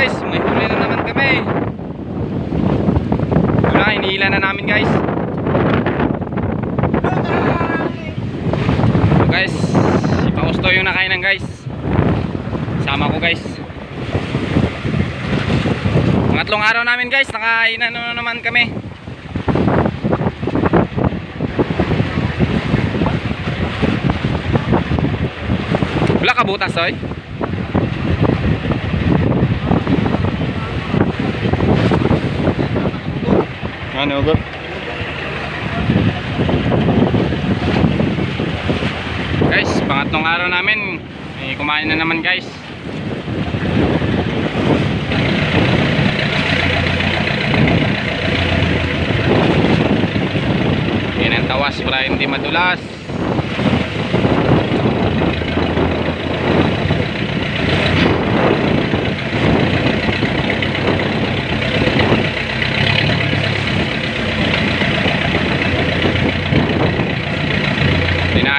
guys, may huli na naman kami. Wala, hinihila na namin guys. So guys, si Pausto yung nakainan guys. Sama ko guys. Pangatlong araw namin guys, nakainan na naman kami. Wala ka butas oy. Ano go? Guys, pangatlong araw namin, kumain na naman guys. Yan ang tawas para hindi madulas.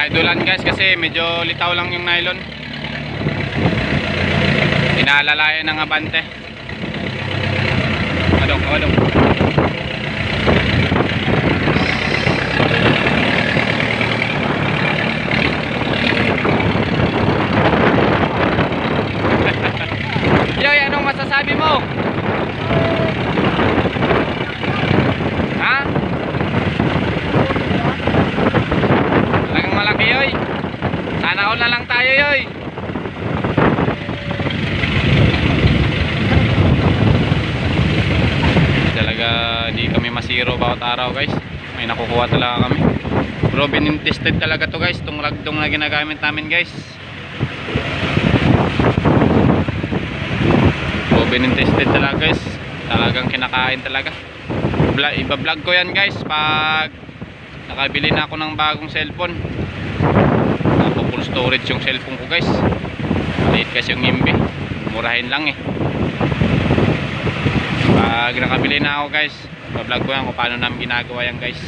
Idol guys kasi medyo litaw lang yung nylon. Inaalalayan ng abante. Adong. Yoy, anong masasabi mo? Ha? Malaki yoy. Sana all na lang tayo yoy. Talaga di kami masiro bawat araw guys. May nakukuha talaga kami. Proven and tested talaga to guys. Itong ragdong na ginagamit namin guys. Proven and tested talaga guys. Talagang kinakain talaga. Iba-vlog ko yan guys pag nakabili na ako ng bagong cellphone. Full storage yung cellphone ko guys. Maliit kasi yung MB. Murahin lang eh. Pag nakabili na ako guys, bablog ko yan kung paano namin ginagawa yan guys.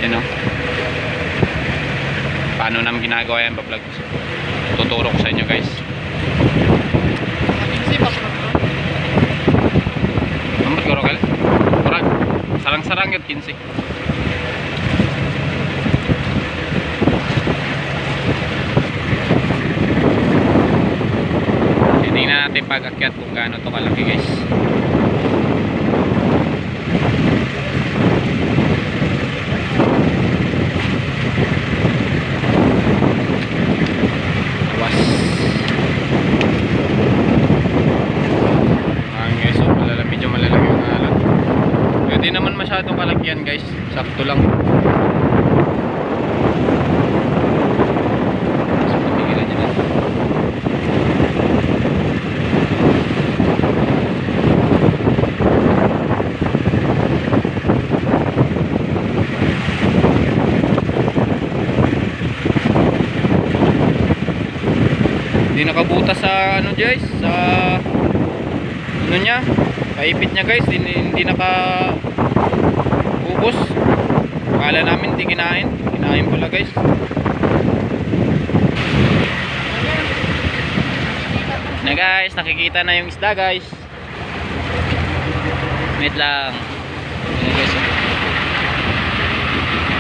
Yan o. Paano namin ginagawa yan, bablog ko. Tuturo ko sa inyo guys. Mamad ko rokal. Kurag. Sarang-sarang yun 15. Tingnan natin pag-akyat kung gaano to kalaki guys. Awas. Ayan guys, so medyo malalaki yung alat. Pwede naman masyadong kalaki yan guys. Sakto lang. Hindi nakabutas sa ano guys, sa ano niya, paipit niya guys, hindi nakaubos. Akala namin hindi kinain pala guys. Na guys, nakikita na yung isda guys. Wait lang. Ayan guys.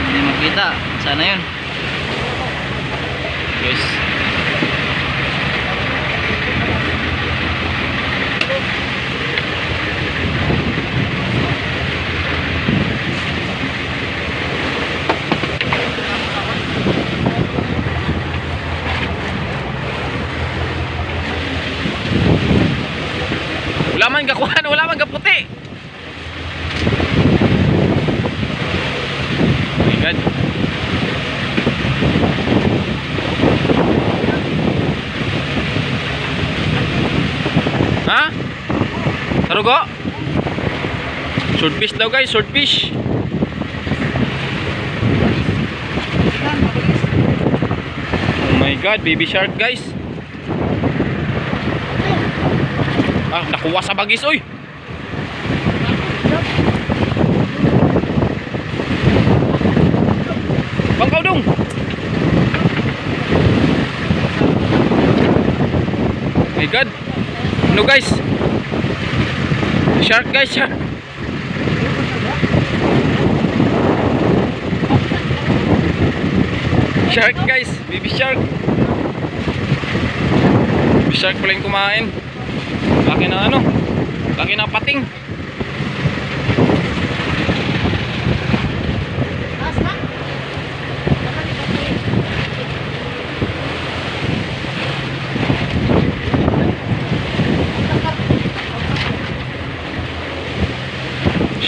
Hindi makita, sana yun guys. Wala man gakuhan, wala man gaputi. Oh my God. Ha? Tarugo? Swordfish daw guys, swordfish. Oh my God, baby shark guys. Ah, nakuha sa bagis oy. Bangkaw dong. My God. Ano guys? Shark guys, shark. Shark guys, baby shark. Baby shark pala yung kumain. Laki na ano? Laki na pating.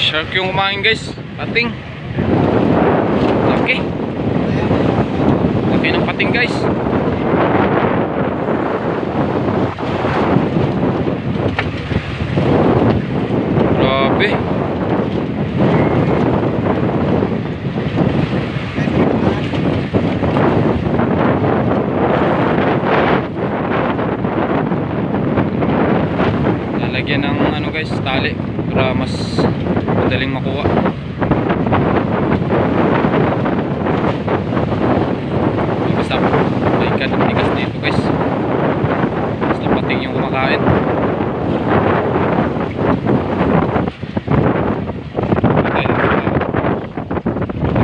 Shark yung kumain guys, pating. Laki. Laki ng pating guys. Grabe. Lalagyan ng ano guys, tali para mas madaling makuha. Basta may tigas dito guys. Basta pating yung kumakain.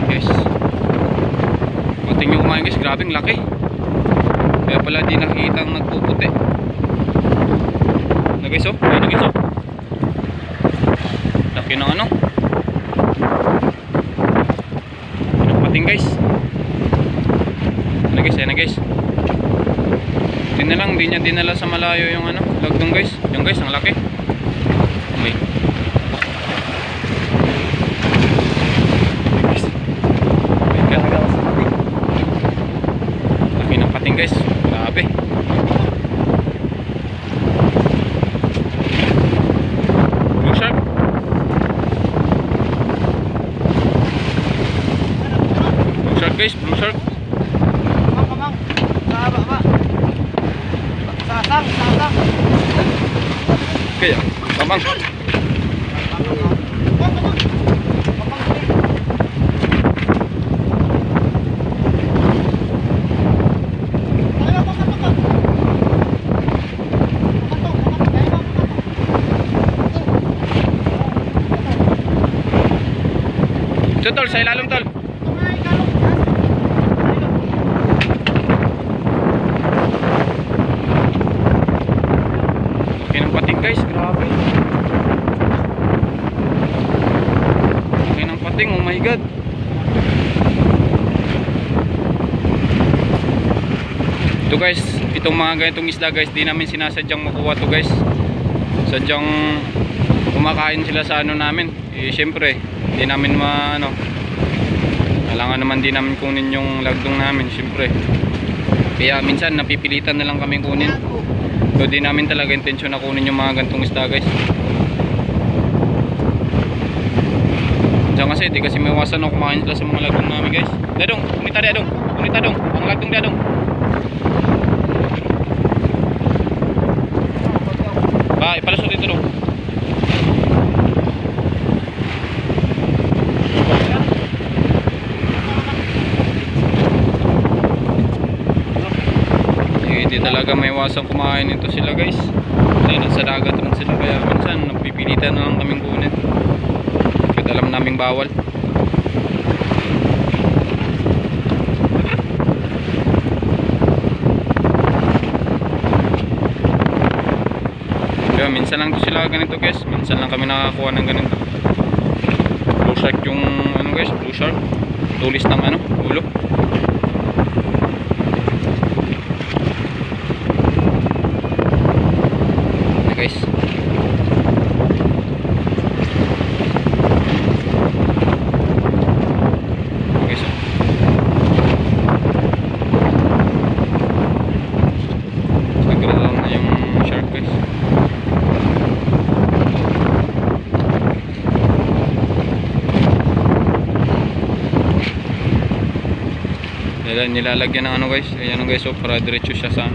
Guys, pating yung kumain guys, grabing laki. Kaya pala di nakikita ang nagpuputi na guys. Oh, ayun na guys. Oh, laki ng ano, pating guys. Ano guys, ayan na guys. Hindi na lang, hindi niya dinala sa malayo yung ano, lagdong guys. Yung guys, ang laki. Okay. Laki ng pating guys, grabe. Blue shark. Blue shark guys, blue shark. Kaya, kamang. Ito tol, sa ilalim tol. Guys, grabe. Laki ng pating, oh my god. Ito guys, itong mga ganitong isda guys, di namin sinasadyang makuha to guys. Sadyang kumakain sila sa ano namin. Eh syempre, di namin kailangan naman di namin kunin yung lagdong namin, syempre. Kaya minsan napipilitan na lang kami kunin. So di namin talaga intensyon na kunin yung mga gantong isda guys. Diyan kasi di kasi may iwasan na kumain sila sa mga lagdong namin guys. Dadong, kunita dadong, kunita dong, ang lagdong dadong. Ba, ipalusot dito dong. Hindi talaga may iwasang kumain ito sila guys. Dahil nasa dagat rin sila, kaya minsan napipilitan na lang kaming kunin. Kahit alam naming bawal. Kaya minsan lang to sila ganito guys. Minsan lang kami nakakakuha ng ganito. Blue shark yung ano guys, blue shark. Tulis ng ano, ulo. Guys, nagkaroon na yung shark guys. Nilalagyan ng ano guys, ayan guys, so para diretso siya sa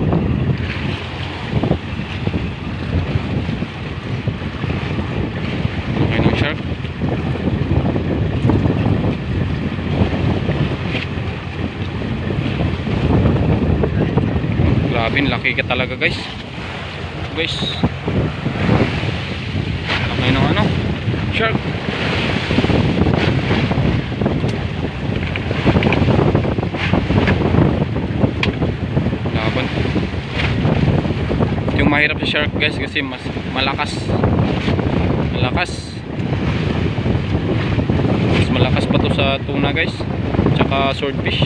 shark. Grabe, laki ka talaga guys. Guys. Ayun ang ano, shark. Laban. Yung mahirap sa shark guys kasi mas malakas. Mas malakas pa to sa tuna guys, tsaka swordfish.